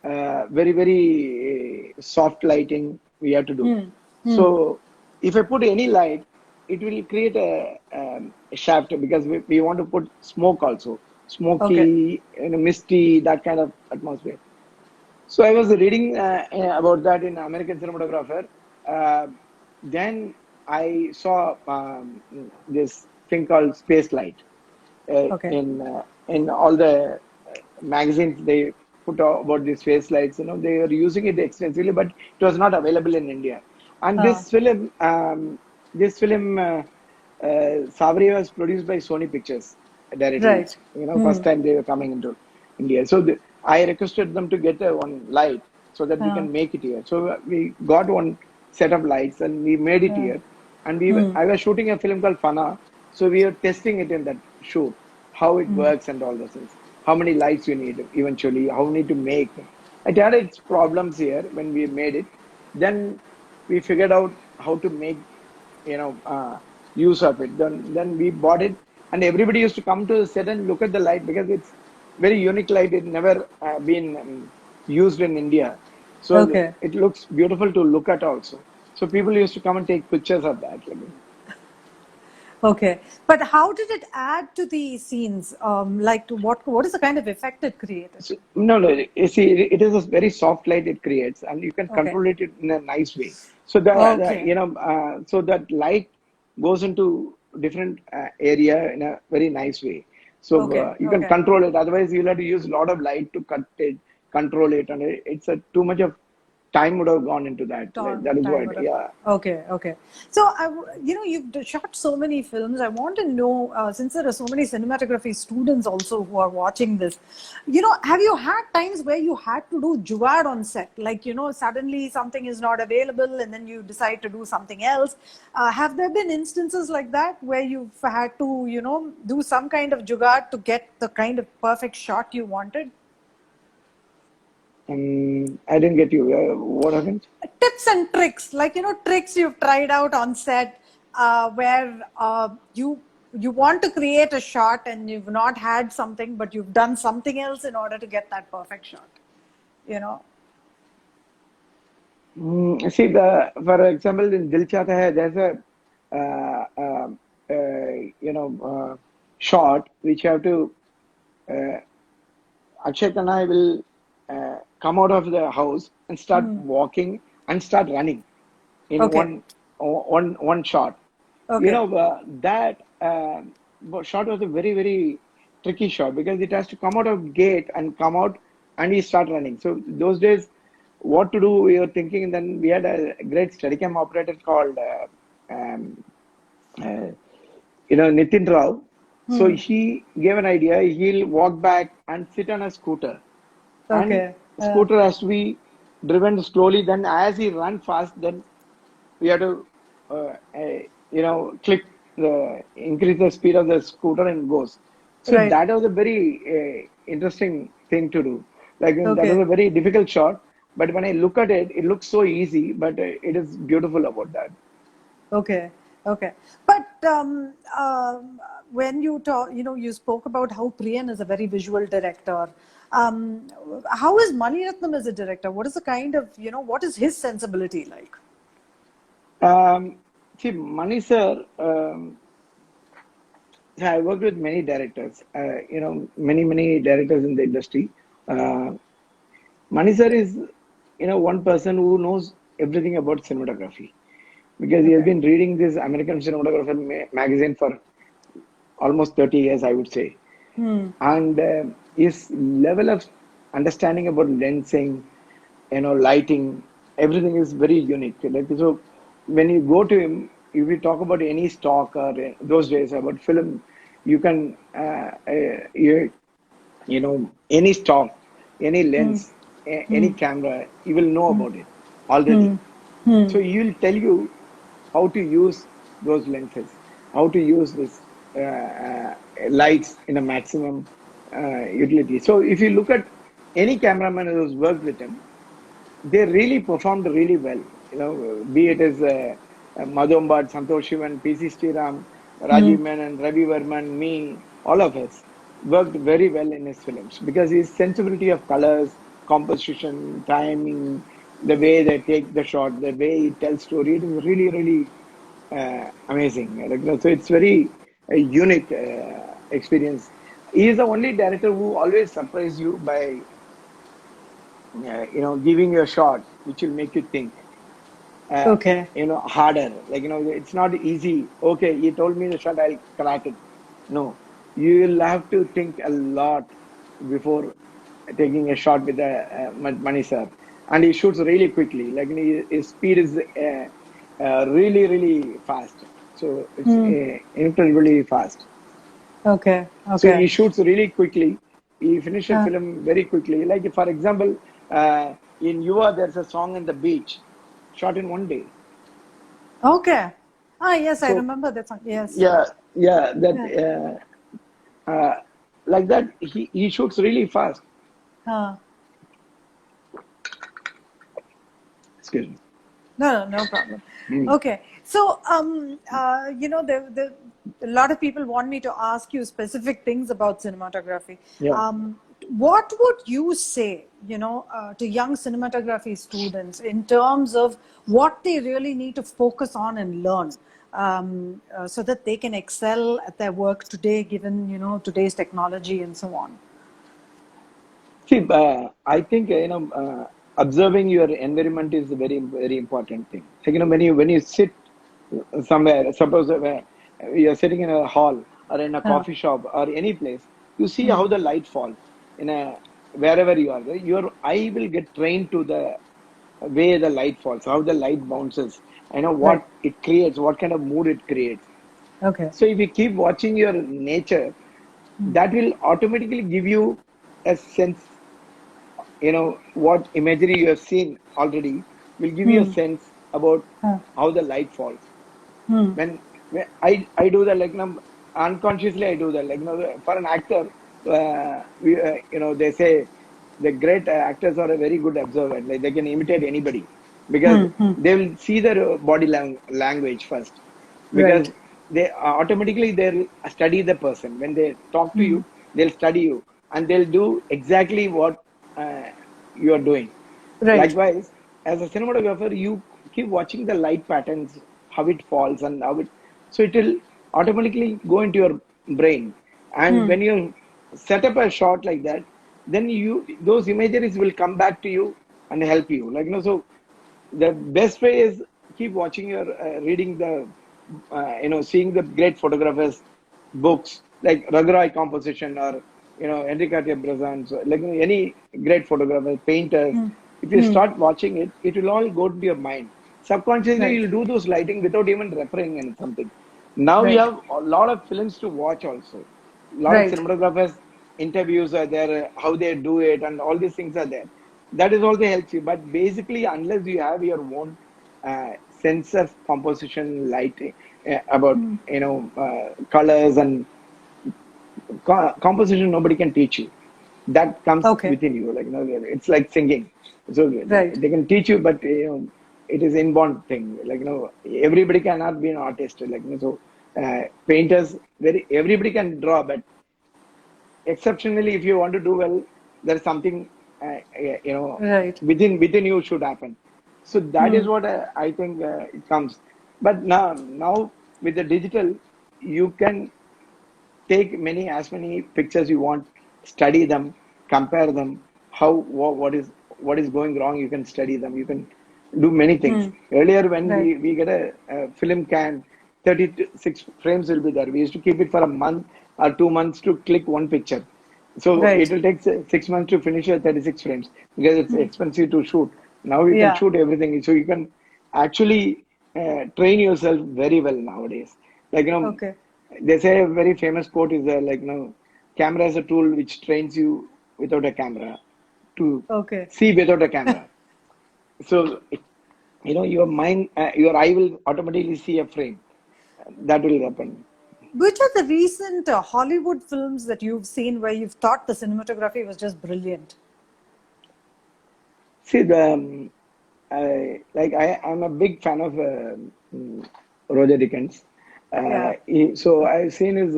very soft lighting we have to do. Hmm. Hmm. So, if I put any light, it will create a shaft because we want to put smoke also, Okay. smoky, misty, that kind of atmosphere. So I was reading about that in American Cinematographer. Uh, then I saw this thing called space light Okay. in all the magazines. They put out about these space lights. They were using it extensively, but it was not available in India. And Uh, this film, Savri was produced by Sony Pictures directly. right. First Hmm. time they were coming into India. So I requested them to get one light so that we Uh, can make it here. So we got one set of lights and we made it uh, here. And hmm. I was shooting a film called Fana. So we were testing it in that shoot, how it Hmm. works and all those things. How many lights you need eventually, how many to make. It had its problems here when we made it. Then we figured out how to make use of it. Then we bought it, and everybody used to come to the set and look at the light because it's very unique light. It never been used in India, so Okay. it looks beautiful to look at also. So people used to come and take pictures of that. Okay. But how did it add to the scenes? Like, what is the kind of effect it created? So, no, no. You see, it is a very soft light it creates, and you can Okay. control it in a nice way. So Okay. so that light goes into different area in a very nice way. So Okay. you can Okay. control it. Otherwise, you'll have to use a lot of light to cut it, control it, and it's a too much of time would have gone into that. That is Time what. would have. Yeah. Okay, okay. So, you've shot so many films. I want to know, since there are so many cinematography students also who are watching this, have you had times where you had to do jugaad on set? Like, suddenly something is not available and then you decide to do something else. Have there been instances like that where you've had to, do some kind of jugaad to get the kind of perfect shot you wanted? I didn't get you. What happened? Tips and tricks, like tricks you've tried out on set, where you want to create a shot and you've not had something but you've done something else in order to get that perfect shot, you know See, for example, in Dil Chahta Hai, there's a uh, uh, shot which you have to. Uh, Akshay Khanna will come out of the house and start walking and start running in okay, one shot. okay, That shot was a very very tricky shot because it has to come out of gate and come out and he start running. So those days, what to do? We were thinking. And then we had a great Steadicam operator called uh, Nitin Rao. So he gave an idea. He'll walk back and sit on a scooter, and okay, scooter has to be driven slowly. Then as he run fast, then we have to click the increase the speed of the scooter and goes. So right, that was a very interesting thing to do. Like that was okay, a very difficult shot, but when I look at it, it looks so easy, but it is beautiful about that. okay, okay. But when you talk, you spoke about how Priyan is a very visual director. um, how is Mani Ratnam as a director? What is the kind of, what is his sensibility like? um, See, Mani sir, I worked with many directors, many directors in the industry. uh, Mani sir is, one person who knows everything about cinematography because he has Okay. been reading this American Cinematographer magazine for almost 30 years, I would say. And his level of understanding about lensing, lighting, everything is very unique. Like, so when you go to him, if you talk about any stock or those days about film, you can, any stock, any lens, any camera, you will know about it already. So he will tell you how to use those lenses, how to use this lights in a maximum utility. So if you look at any cameraman who's worked with him, they really performed really well. be it as Madhumbat, Santosh Shivan, PC Sriram, Rajiv Menon, Ravi Verman, me, all of us worked very well in his films because his sensibility of colors, composition, timing, the way they take the shot, the way he tells story, it is really, really amazing. So it's very unique experience. He is the only director who always surprises you by, giving you a shot which will make you think. Okay. Harder. It's not easy. Okay, he told me the shot, I'll crack it. No, you will have to think a lot before taking a shot with Mani sir. And he shoots really quickly. His speed is really, really fast. So it's incredibly fast. Okay. So Okay. he shoots really quickly. He finishes a film very quickly. Like, for example, in Yuva, there's a song in the beach, shot in one day. Okay. Ah, yes, I So remember that song. Yes. yeah, Yeah. like that, he shoots really fast. Uh, Excuse me. no problem. Mm. Okay. So, a lot of people want me to ask you specific things about cinematography. Yeah. What would you say, to young cinematography students in terms of what they really need to focus on and learn, so that they can excel at their work today, given, today's technology and so on? See, I think observing your environment is a very, very important thing. Like, when you sit somewhere, suppose you're sitting in a hall or in a Uh, coffee shop or any place, you see how the light falls in a wherever you are. Your eye will get trained to the way the light falls, how the light bounces. I know right. what it creates, what kind of mood it creates. Okay. So if you keep watching your nature, that will automatically give you a sense, what imagery you have seen already will give you a sense about Uh, how the light falls. When I do that, unconsciously I do that. For an actor, they say the great actors are a very good observer. Like, they can imitate anybody because they will see their body language first, because right. they automatically they'll study the person. When they talk to you, they'll study you and they'll do exactly what uh, you are doing. Right. Likewise, as a cinematographer, you keep watching the light patterns, how it falls, and so it will automatically go into your brain. And when you set up a shot like that, then those imageries will come back to you and help you. So the best way is keep watching your, reading the, seeing the great photographers' books like Raghurai composition or Enrique Brazan, so any great photographer, painters. If you start watching it, it will all go to your mind. Subconsciously, Right. you'll do those lighting without even referring in something. Now we Right. have a lot of films to watch also. A lot of Right. cinematographers interviews are there, how they do it, and all these things are there. That is also helps you. But basically, unless you have your own sense of composition, lighting, about colors and composition, nobody can teach you. That comes Okay. within you. It's like singing. So Right. they can teach you, but it is inborn thing. Everybody cannot be an artist. So painters, everybody can draw, but exceptionally, if you want to do well, there's something Right. within you should happen. So that is what I think it comes. But now with the digital, you can take as many pictures you want, study them, compare them. What is going wrong? You can study them. You can do many things. Earlier, when Right. we get a film can, 36 frames will be there. We used to keep it for a month or 2 months to click one picture. So it Right. will take 6 months to finish your 36 frames because it's expensive to shoot. Now you can Yeah. shoot everything. So you can actually train yourself very well nowadays. Like, Okay. they say a very famous quote is camera is a tool which trains you without a camera to Okay. see without a camera. So, your mind, your eye will automatically see a frame. That will happen. Which are the recent Hollywood films that you've seen where you've thought the cinematography was just brilliant? See, I'm a big fan of Roger Dickens. Yeah. So I've seen his.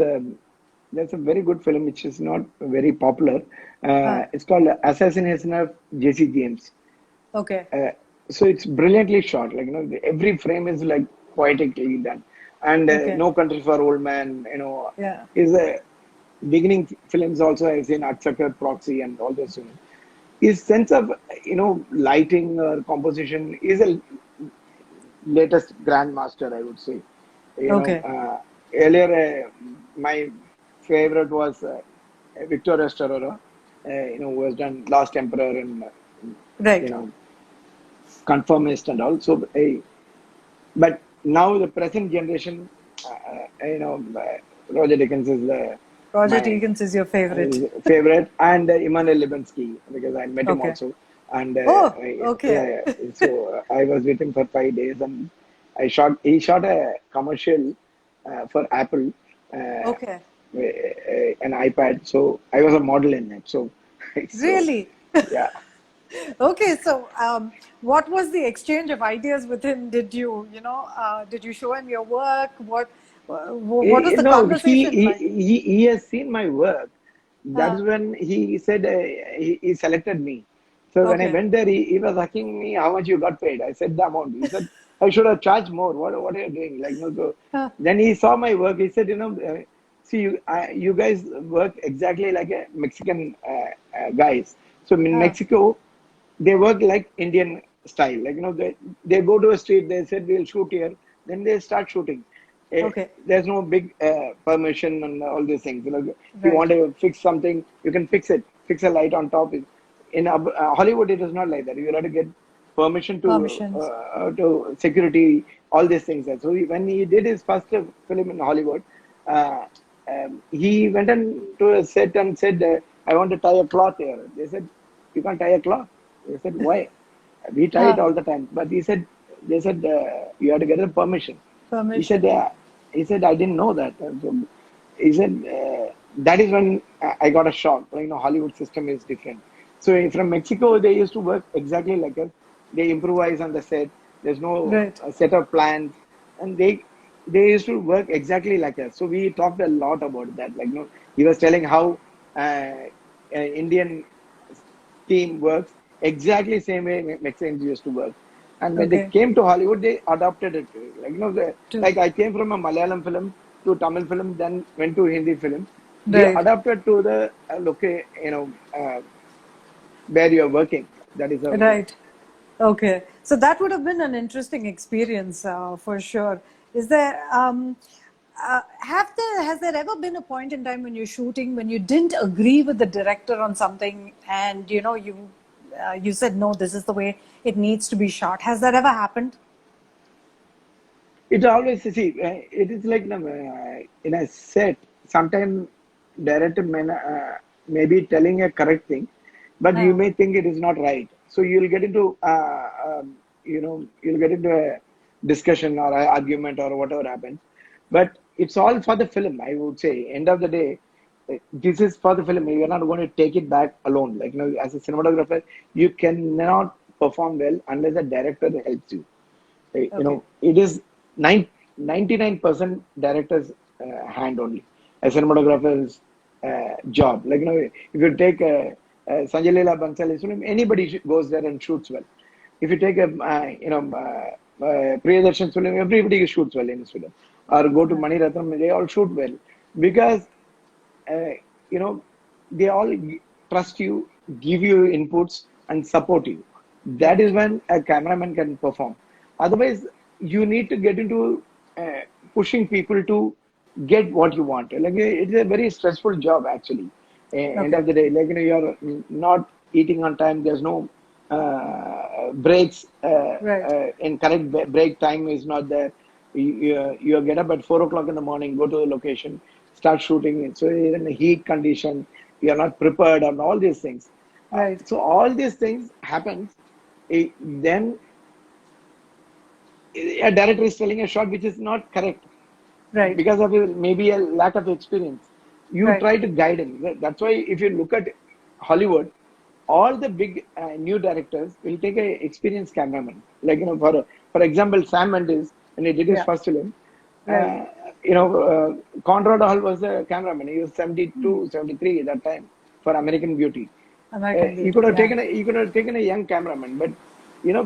That's a very good film, which is not very popular. Huh. It's called Assassination of Jesse James. Okay. Uh, so it's brilliantly shot. Like every frame is like poetically done. And Okay. No Country for Old Men. Yeah. Is a beginning films also. I've seen Nutcracker, Proxy, and all those. His sense of lighting or composition is a latest grandmaster, I would say. You know, Okay. Earlier my favorite was Victor Estoraro, who has done Last Emperor and you Right. know Conformist and all. So, but now the present generation, Roger Dickens is Roger my Deakins is your favorite. favorite, and Immanuel Lubensky because I met him Okay. also, and Oh, yeah, okay. yeah. So I was with him for 5 days, and he shot a commercial for Apple, Okay. an iPad. So I was a model in it. So so Really? yeah. Okay, so what was the exchange of ideas with him? Did you show him your work? What was the No, conversation like? he has seen my work. That Uh, is when he said he selected me. So when I okay. went there, he was asking me how much you got paid. I said the amount. He said I should have charged more. What are you doing? So Uh, then he saw my work. He said, see you guys work exactly like a Mexican guys. So in uh, Mexico, they work like Indian style. They go to a street, they said we'll shoot here, then they start shooting. okay. There's no big permission and all these things. If you Right. want to fix something, you can fix it. Fix a light on top. In Hollywood, it is not like that. You have to get permission Permissions. to security, all these things. So when he did his first film in Hollywood, uh, he went into a set and said, "I want to tie a cloth here." They said, "You can't tie a cloth." They said, "Why?" We tie it Uh, all the time. But they said, you have to get a permission. He said, Permission. Yeah. I didn't know that. So he said, that is when I got a shock. Hollywood system is different. So from Mexico, they used to work exactly like us. They improvise on the set. There's no Right. set of plans, and they used to work exactly like us. So we talked a lot about that. He was telling how Indian team works exactly same way Mexicans used to work. And when they Okay. came to Hollywood, they adopted it. To, Like I came from a Malayalam film to Tamil film, then went to Hindi film. We right. adapted to the where you're working. That is how it is. Right. Okay. So that would have been an interesting experience for sure. Is there has there ever been a point in time when you're shooting when you didn't agree with the director on something and you said no, this is the way it needs to be shot? Has that ever happened? It always see it is like in a set. Sometimes director may be telling a correct thing, but you Uh, may think it is not right. So you'll get into you'll get into a discussion or a argument or whatever happens. But it's all for the film. I would say end of the day, this is for the film. You're not going to take it back alone. As a cinematographer, you cannot perform well unless the director helps you. okay. It is 99% director's hand only. A cinematographer's job. If you take Sanjay Leela Bhansali, anybody goes there and shoots well. If you take a, Priyadarshan film, everybody shoots well in his film. Or go to Uh, Mani Ratnam, they all shoot well. Because uh, you know, they all trust you, give you inputs, and support you. That is right. when a cameraman can perform. Otherwise, you need to get into uh, pushing people to get what you want. It's a very stressful job actually. End Okay. of the day, you're not eating on time. There's no breaks. Right. In correct break time is not there. You get up at 4 o'clock in the morning, go to the location, start shooting. So in the heat condition, you're not prepared on all these things. Right. So all these things happens. Then a director is telling a shot which is not correct Right. because of maybe a lack of experience. You Right. try to guide him. That's why if you look at Hollywood, all the big new directors will take a experienced cameraman. Like, for example, Sam Mendes, when he did his Yeah. first film, Right. Conrad Hall was the cameraman. He was 72, 73 at that time for American Beauty. American You Beauty. could have Yeah. taken a young cameraman, but you know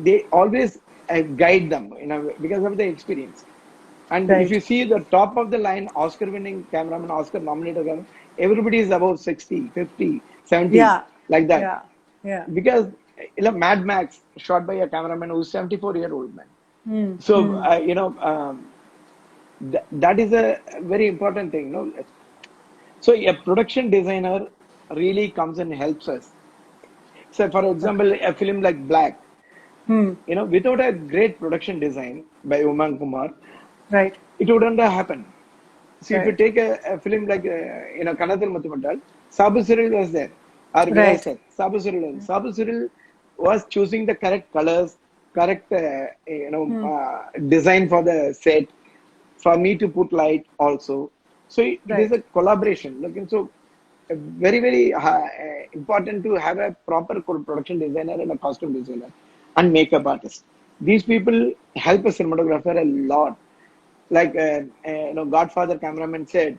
they always guide them, because of the experience. And if Right. you see the top of the line Oscar winning cameraman, Oscar nominated cameraman, everybody is above 60, 50, 70, Yeah. like that. Yeah. Yeah. Because Mad Max shot by a cameraman who's 74-year-old man. Hmm. So Hmm. that is a very important thing. So a production designer really comes and helps us. So for example, a film like Black, Hmm. without a great production design by Umang Kumar, Right. it wouldn't have happened. So if you Right. take a film like Kanathal Mathumattal, Sabu Cyril was there, or Vinay Right. Seth, Sabu Cyril. Sabu Cyril was choosing the correct colors, correct design for the set, for me to put light also. So it is Right. a collaboration. So very very important to have a proper production designer and a costume designer and makeup artist. These people help a cinematographer a lot. Like Godfather cameraman said,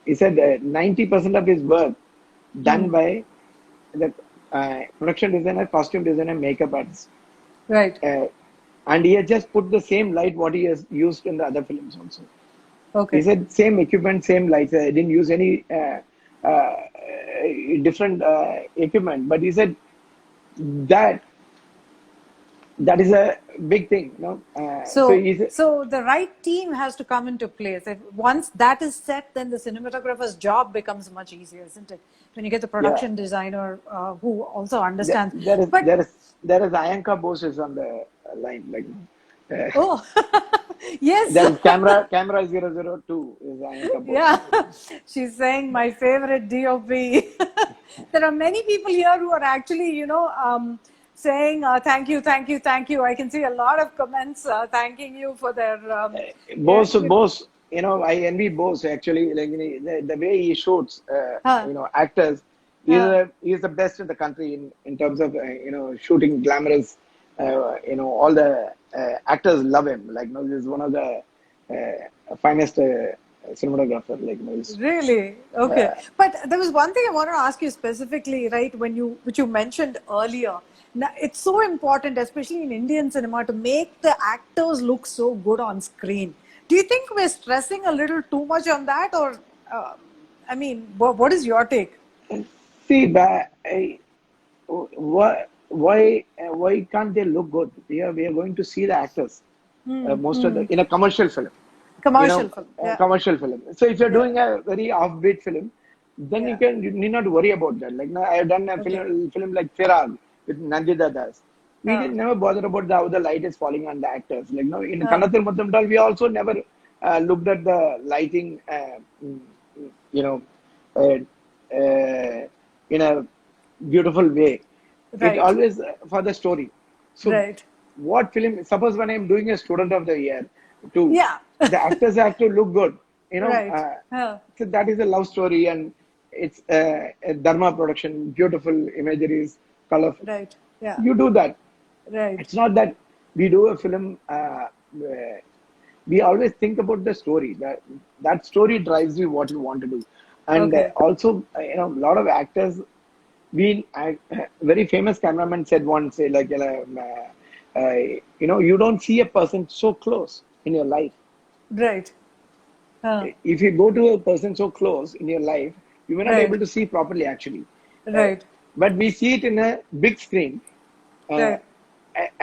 he said 90% of his work done by the production designer, costume designer, makeup artist. Right. Uh, and he had just put the same light what he has used in the other films also. He Okay. said same equipment, same lights. I didn't use any different equipment, but he said that that is a big thing. So So, he's so the right team has to come into place. If once that is set, then the cinematographer's job becomes much easier, isn't it? When you get the yeah. production designer who also There, understands. there is But there is there is Ayanka Bose is on the line. Like oh, yes, there is camera 002 is Ayanka Bose. yeah, she's saying my favorite DOP. There are many people here who are actually, saying thank you, thank you, thank you. I can see a lot of comments thanking you for their, Bose, I envy Bose actually. Like the way he shoots, huh, actors. huh. He's the best in the country in terms of shooting glamorous. All the actors love him. Like he's one of the finest cinematographer. Like Really? Okay. But there was one thing I want to ask you specifically, right? Which you mentioned earlier. Now, it's so important, especially in Indian cinema, to make the actors look so good on screen. Do you think we're stressing a little too much on that, or, uh, I mean, what is your take? see that. Why can't they look good? We are going to see the actors most of the in a commercial film, Commercial film. Yeah. commercial film. So if you're Yeah. doing a very offbeat film, then Yeah. you need not worry about that. Like now, I have done a Okay. film like Firag with Nandita Das. We Huh. didn't never bother about how the light is falling on the actors. Like now in Huh. Kanathil Muthumtal, we also never looked at the lighting, you know, uh, in a beautiful way. It Right. always for the story. So, Right. what film? Suppose when I'm doing a student of the year, too, Yeah. the actors have to look good. Right. Huh. So that is a love story, and it's a Dharma production, beautiful imageries, colorful. Right. Yeah. You do that. Right. It's not that we do a film. We always think about the story. That story drives you what you want to do, and Okay. also a lot of actors. Very famous cameraman said once, like you don't see a person so close in your life. Right. Huh. If you go to a person so close in your life, you may not be Right. able to see properly actually. Uh, Right. but we see it in a big screen, uh, Right.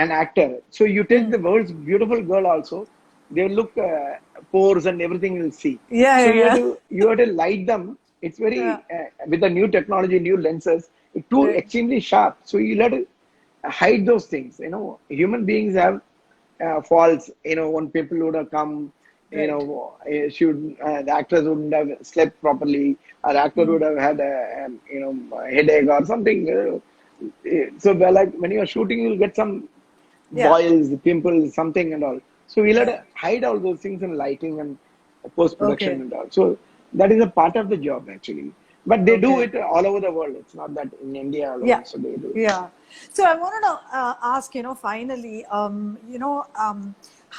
an actor. So you take Hmm. the world's beautiful girl also, they look pores and everything will see. Yeah. So Yeah. Yeah. you have to light them. It's Yeah. very with the new technology, new lenses, it's too Right. extremely sharp. So you let it hide those things. Human beings have faults. When people would have come, Right. the actress wouldn't have slept properly, or actor Hmm. would have had a headache or something. So we're like when you're shooting, you'll get some Yeah. boils, pimples, something and all. So we'll have Right. to hide all those things in lighting and post production Okay. and all. So that is a part of the job actually. But they do Okay. it all over the world. It's not that in India Yeah, alone. So they do it. yeah. So I wanted to ask, finally,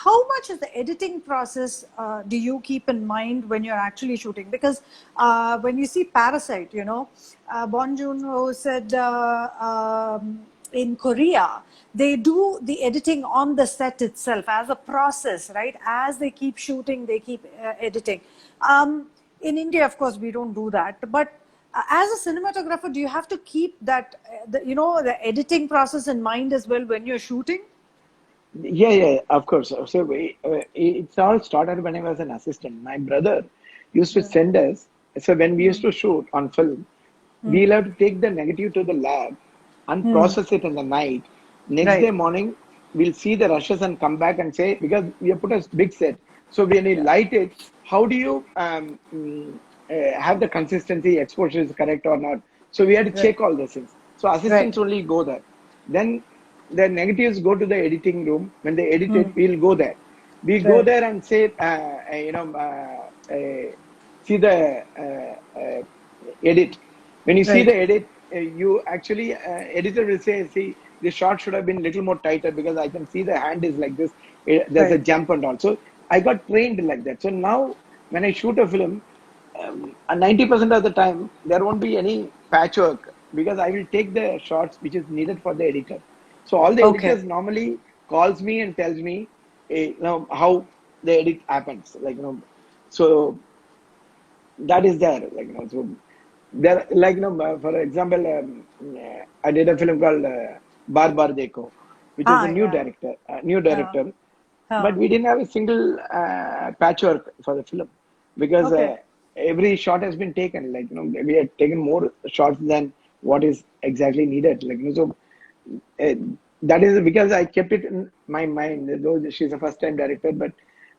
how much of the editing process do you keep in mind when you're actually shooting? Because when you see Parasite, Bong Joon-ho said in Korea, they do the editing on the set itself as a process, right? As they keep shooting, they keep editing. In India, of course, we don't do that, but as a cinematographer, do you have to keep that, the editing process in mind as well when you're shooting? Yeah, yeah, of course. So it's all started when I was an assistant. My brother used to Yeah. send us. So when we used to shoot on film, we'll have to take the negative to the lab and process it in the night. Next day Right. morning, we'll see the rushes and come back and say, because we have put a big set. So when you Yeah. light it, how do you have the consistency, exposure is correct or not? So we had to Right. check all those things. So Right. assistants only go there. Then the negatives go to the editing room. When they edit it, we'll go there. We go Right. there and say, see the edit. When you see Right. the edit, you actually editor will say, see, the shot should have been a little more tighter because I can see the hand is like this. There's a Right. jump and all. So I got trained like that. So now when I shoot a film, 90% of the time there won't be any patchwork because I will take the shots which is needed for the editor. So all the Okay. editors normally calls me and tells me, how the edit happens. So that is there. So there, for example, I did a film called Bar Bar Dekho, which is a new Yeah. director, Uh, but uh, we didn't have a single patchwork for the film because okay. every shot has been taken. We had taken more shots than what is exactly needed. So uh, that is because I kept it in my mind. Though she's a first-time director, but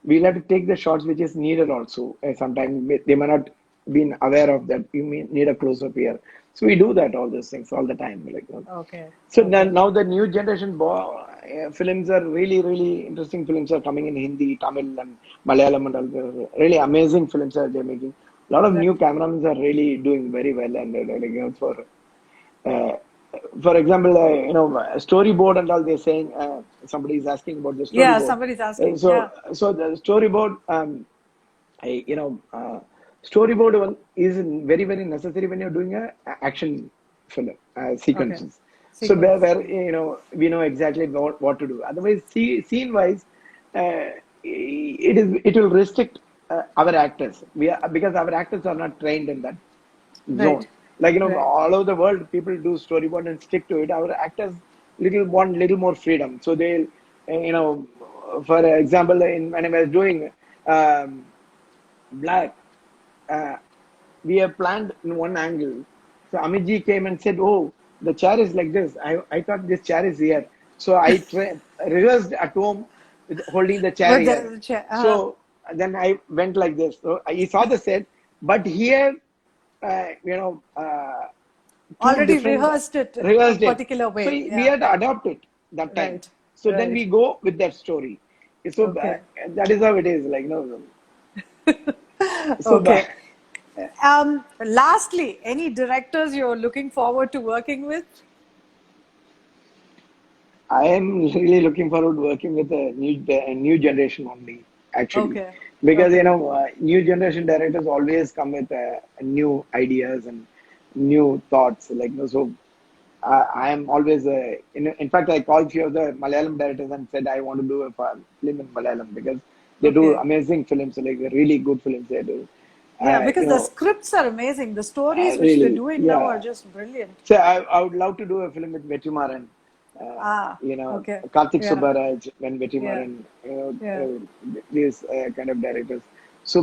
we'll have to take the shots which is needed also. Sometimes they may not been aware of that. You may need a close-up here, so we do that all those things all the time. Okay. So Okay. now the new generation films are really, really interesting films are coming in Hindi, Tamil, and Malayalam, and all. Really amazing films are they making. A lot of Right. new cameramans are really doing very well, and uh, for example, storyboard and all. They're saying somebody is asking about the Yeah, storyboard. somebody's Uh, asking. Yeah. so so the storyboard, storyboard one is very, very necessary when you're doing a action film Okay. sequences. So Sequence. we know exactly what to do. Otherwise, scene wise, it will restrict our actors. Because our actors are not trained in that zone. Right. Right. All over the world, people do storyboard and stick to it. Our actors want little more freedom. So they'll, for example, when I was doing Black, uh, we have planned in one angle. So Amit came and said, "Oh, the chair is like this. I thought this chair is here." So I rehearsed at home with holding the chair But here. the chair, So then I went like this. So he saw the set, but here, uh, you know, uh, two already different rehearsed it a rehearsed it. particular So way. we Yeah. had to adopt it that time. Right. So then Right. we go with that story. So Okay. that is how it is. So. Okay. Lastly, any directors you're looking forward to working with? I am really looking forward to working with a new generation only, actually, Okay. because Okay. new generation directors always come with new ideas and new thoughts. So, I am always in fact I called few of the Malayalam directors and said I want to do a film in Malayalam because they do Okay. amazing films, like really good films they do. Yeah, because the You scripts are amazing. The stories which they're really, doing now are yeah. just brilliant. So I would love to do a film with Vetrimaran, Okay. Karthik Yeah. Subbaraj and Yeah. Vetrimaran, Yeah. these kind of directors. So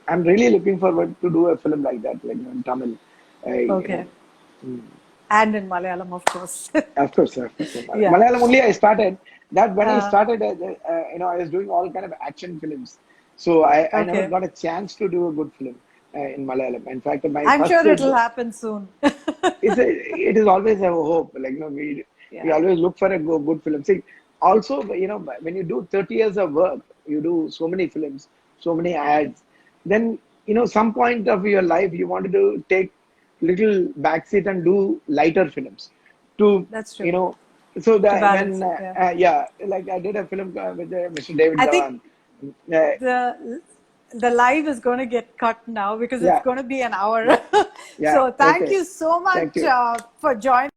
I'm really looking forward to do a film like that, in Tamil. Okay. Mm. And in Malayalam, of course. Of course, of course. Yeah. Malayalam only I started. That when I Uh, started, I was doing all kind of action films. So I never okay. got a chance to do a good film in Malayalam. In fact, my I'm first sure it'll happen soon. it is always a hope. We Yeah. always look for a good film. See, also, when you do 30 years of work, you do so many films, so many ads, then some point of your life you wanted to take little backseat and do lighter films to, That's you true. know, so To that when, balance it, yeah. yeah, like I did a film with Mr. David I think Dhawan. Uh, the the live is going to get cut now because it's yeah, going to be an hour. yeah, yeah, So thank okay. you so Thank much you. for joining.